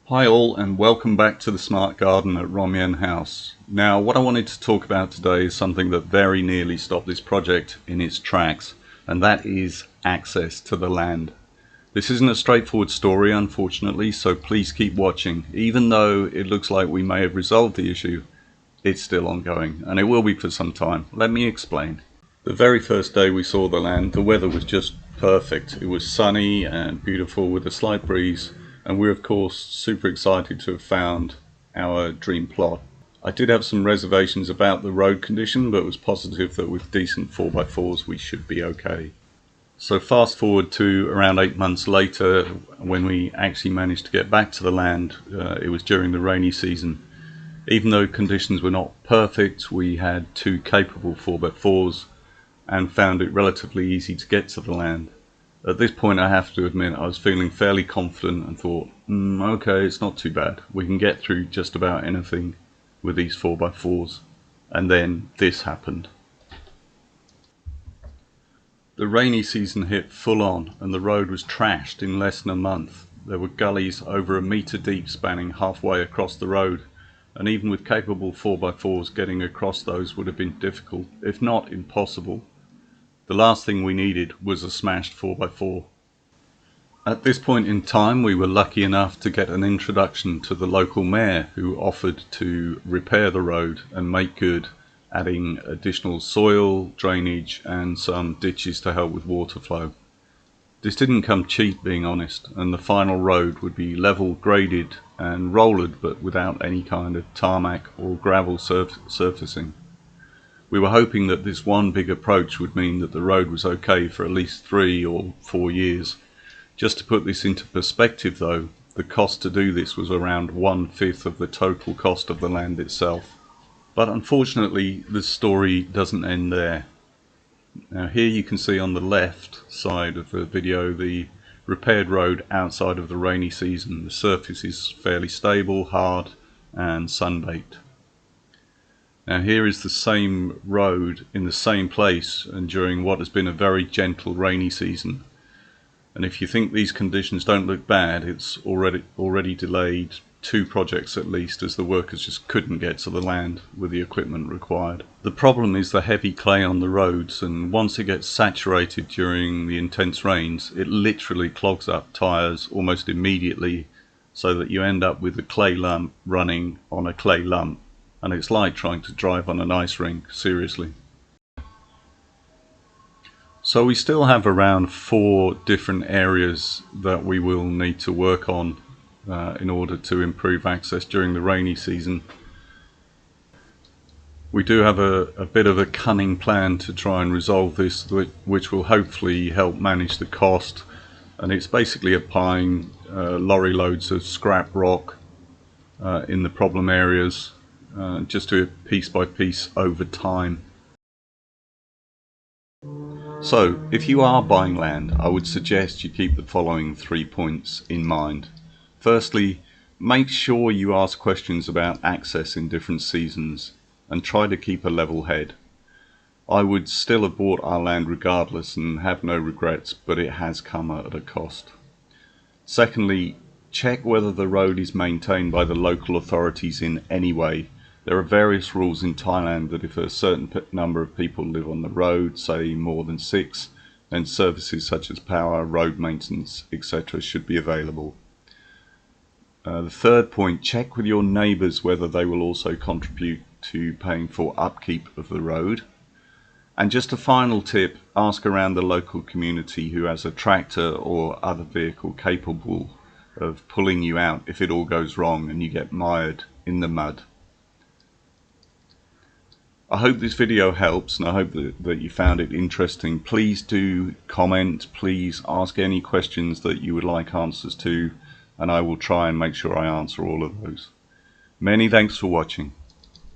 Hi all, and welcome back to the Smart Garden at Romien House. Now what I wanted to talk about today is something that very nearly stopped this project in its tracks, and that is access to the land. This isn't a straightforward story, unfortunately, so please keep watching. Even though it looks like we may have resolved the issue, it's still ongoing, and it will be for some time. Let me explain. The very first day we saw the land, the weather was just perfect. It was sunny and beautiful with a slight breeze, and we're of course super excited to have found our dream plot. I did have some reservations about the road condition, but was positive that with decent 4x4s we should be okay. So fast forward to around 8 months later, when we actually managed to get back to the land. It was during the rainy season. Even though conditions were not perfect, we had two capable 4x4s and found it relatively easy to get to the land. At this point, I have to admit, I was feeling fairly confident and thought, okay, it's not too bad. We can get through just about anything with these 4x4s. And then this happened. The rainy season hit full on and the road was trashed in less than a month. There were gullies over 1 metre deep spanning halfway across the road, and even with capable 4x4s, getting across those would have been difficult, if not impossible. The last thing we needed was a smashed 4x4. At this point in time, we were lucky enough to get an introduction to the local mayor, who offered to repair the road and make good, adding additional soil, drainage and some ditches to help with water flow. This didn't come cheap, being honest, and the final road would be level, graded and rollered, but without any kind of tarmac or gravel surfacing. We were hoping that this one big approach would mean that the road was okay for at least 3 or 4 years. Just to put this into perspective though, the cost to do this was around 1/5 of the total cost of the land itself. But unfortunately, the story doesn't end there. Now here you can see on the left side of the video the repaired road outside of the rainy season. The surface is fairly stable, hard and sun-baked. Now here is the same road in the same place and during what has been a very gentle rainy season. And if you think these conditions don't look bad, it's already delayed 2 projects at least, as the workers just couldn't get to the land with the equipment required. The problem is the heavy clay on the roads, and once it gets saturated during the intense rains, it literally clogs up tyres almost immediately, so that you end up with a clay lump running on a clay lump. And it's like trying to drive on an ice rink, seriously. So we still have around 4 different areas that we will need to work on in order to improve access during the rainy season. We do have a bit of a cunning plan to try and resolve this, which will hopefully help manage the cost. And it's basically applying lorry loads of scrap rock in the problem areas, just do it piece by piece over time. So, if you are buying land, I would suggest you keep the following 3 points in mind. Firstly, make sure you ask questions about access in different seasons and try to keep a level head. I would still have bought our land regardless and have no regrets, but it has come at a cost. Secondly, check whether the road is maintained by the local authorities in any way. There are various rules in Thailand that if a certain number of people live on the road, say more than 6, then services such as power, road maintenance, etc. should be available. The third point, check with your neighbours whether they will also contribute to paying for upkeep of the road. And just a final tip, ask around the local community who has a tractor or other vehicle capable of pulling you out if it all goes wrong and you get mired in the mud. I hope this video helps, and I hope that you found it interesting. Please do comment, please ask any questions that you would like answers to, and I will try and make sure I answer all of those. Many thanks for watching.